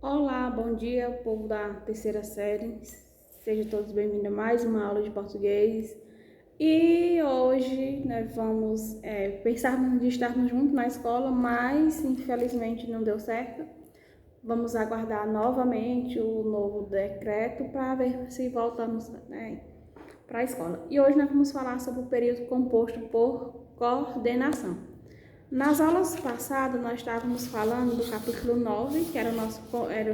Olá, bom dia, povo da terceira série. Sejam todos bem-vindos a mais uma aula de português. E hoje nós vamos pensávamos de estarmos juntos na escola, mas infelizmente não deu certo. Vamos aguardar novamente o novo decreto para ver se voltamos, para a escola. E hoje nós vamos falar sobre o período composto por coordenação. Nas aulas passadas, nós estávamos falando do capítulo 9, que era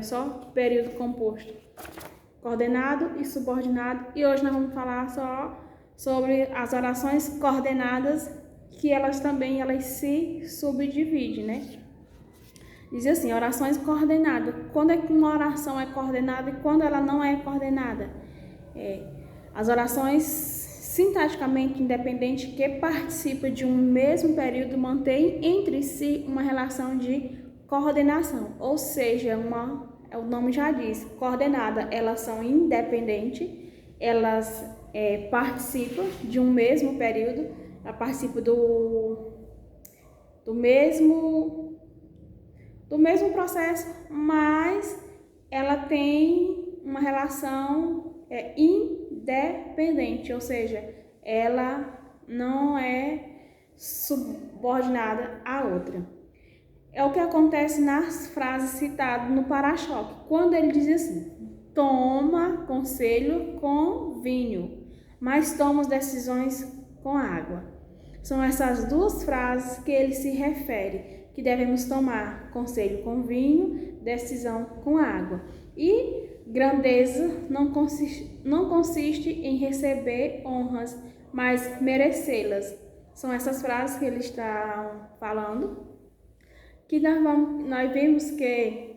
só período composto, coordenado e subordinado, e hoje nós vamos falar só sobre as orações coordenadas, que elas se subdividem, né? Diz assim, orações coordenadas. Quando é que uma oração é coordenada e quando ela não é coordenada? As orações sintaticamente independentes que participam de um mesmo período mantêm entre si uma relação de coordenação, ou seja, o nome já diz, coordenada, elas são independentes, elas participam de um mesmo período, elas participam do mesmo processo, mas ela tem uma relação independente, ou seja, ela não é subordinada à outra. É o que acontece nas frases citadas no para-choque, quando ele diz assim: toma conselho com vinho, mas toma as decisões com água. São essas duas frases que ele se refere, que devemos tomar conselho com vinho, decisão com água. E grandeza não consiste em receber honras, mas merecê-las. São essas frases que ele está falando, que nós vimos que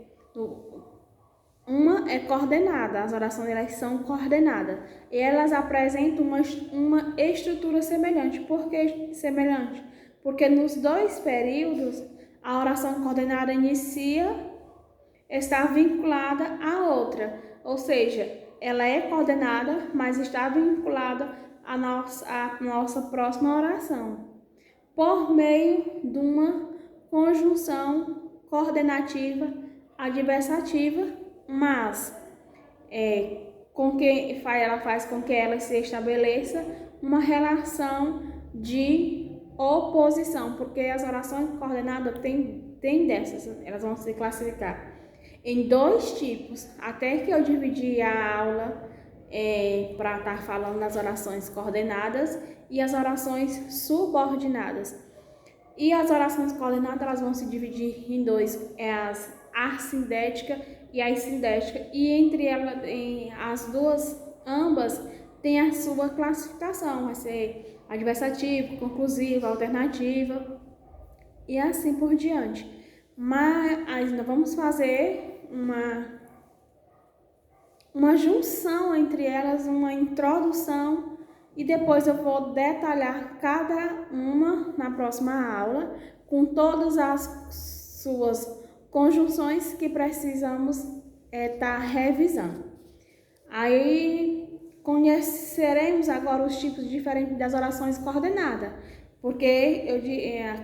uma é coordenada, as orações elas são coordenadas, e elas apresentam uma estrutura semelhante. Por que semelhante? Porque nos dois períodos, a oração coordenada está vinculada à outra, ou seja, ela é coordenada, mas está vinculada à nossa próxima oração, por meio de uma conjunção coordenativa adversativa, mas ela faz com que ela se estabeleça uma relação de oposição, porque as orações coordenadas têm dessas, elas vão se classificar em dois tipos, até que eu dividi a aula para estar falando das orações coordenadas e as orações subordinadas. E as orações coordenadas elas vão se dividir em dois, as assindética e a sindética, e entre elas, ambas tem a sua classificação, vai ser adversativa, conclusiva, alternativa e assim por diante. Mas ainda vamos fazer uma junção entre elas, uma introdução, e depois eu vou detalhar cada uma na próxima aula, com todas as suas conjunções que precisamos estar revisando. Aí conheceremos agora os tipos diferentes das orações coordenadas, porque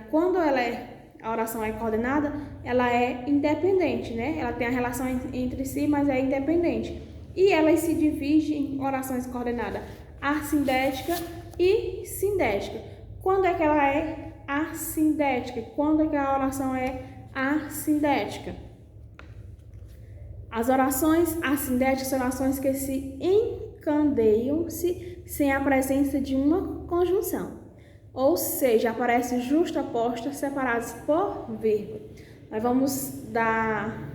quando a oração é coordenada, ela é independente, né? Ela tem a relação entre si, mas é independente. E elas se dividem em orações coordenadas assindética e sindética. Quando é que ela é assindética? Quando é que a oração é assindética? As orações assindéticas são orações que se encandeiam-se sem a presença de uma conjunção, ou seja, aparecem justapostas separadas por vírgula. Nós vamos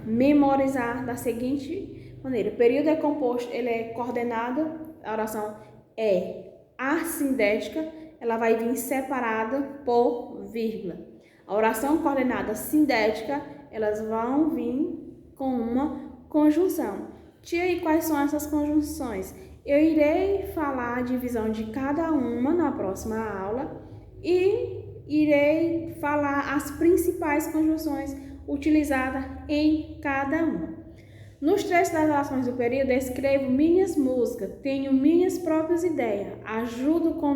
memorizar da seguinte maneira: o período é composto, ele é coordenado, a oração é assindética, ela vai vir separada por vírgula. A oração coordenada sindética, elas vão vir com uma conjunção. Tia, e quais são essas conjunções? Eu irei falar a divisão de cada uma na próxima aula e irei falar as principais conjunções utilizadas em cada uma. Nos trechos das orações do período, escrevo minhas músicas, tenho minhas próprias ideias, ajudo com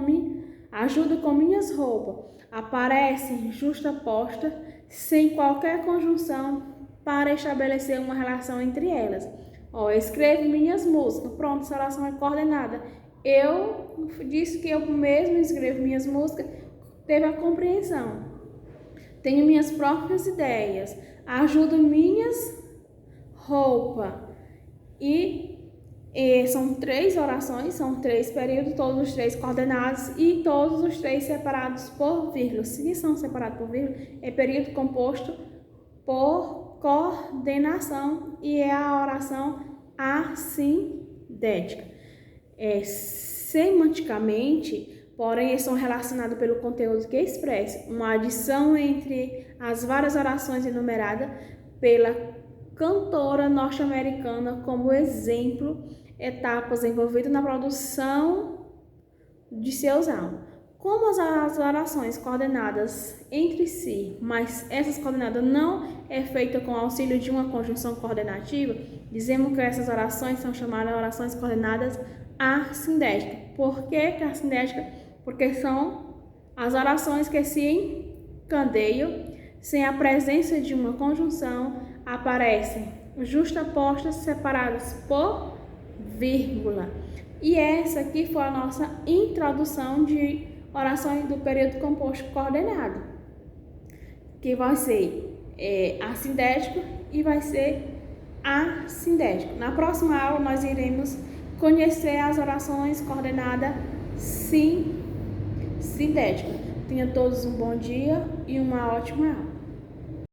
minhas roupas, aparecem justapostas, sem qualquer conjunção para estabelecer uma relação entre elas. Ó, eu escrevo minhas músicas, pronto, essa oração é coordenada. Eu disse que eu mesmo escrevo minhas músicas, teve a compreensão. Tenho minhas próprias ideias, ajudo minhas roupas. E são 3 orações, são 3 períodos, todos os 3 coordenados e todos os 3 separados por vírgula. Se são separados por vírgula, é período composto por coordenação e é a oração assindética. Semanticamente, porém, são relacionados pelo conteúdo que expressa uma adição entre as várias orações enumeradas pela cantora norte-americana como exemplo, etapas envolvidas na produção de seus álbuns. Como as orações coordenadas entre si, mas essas coordenadas não é feita com auxílio de uma conjunção coordenativa, dizemos que essas orações são chamadas de orações coordenadas assindéticas. Por que assindética? Porque são as orações que se encadeiam sem a presença de uma conjunção, aparecem justapostas separadas por vírgula. E essa aqui foi a nossa introdução de orações do período composto coordenado, que vai ser assindético e vai ser assindético. Na próxima aula nós iremos conhecer as orações coordenadas sindéticas. Tenham todos um bom dia e uma ótima aula.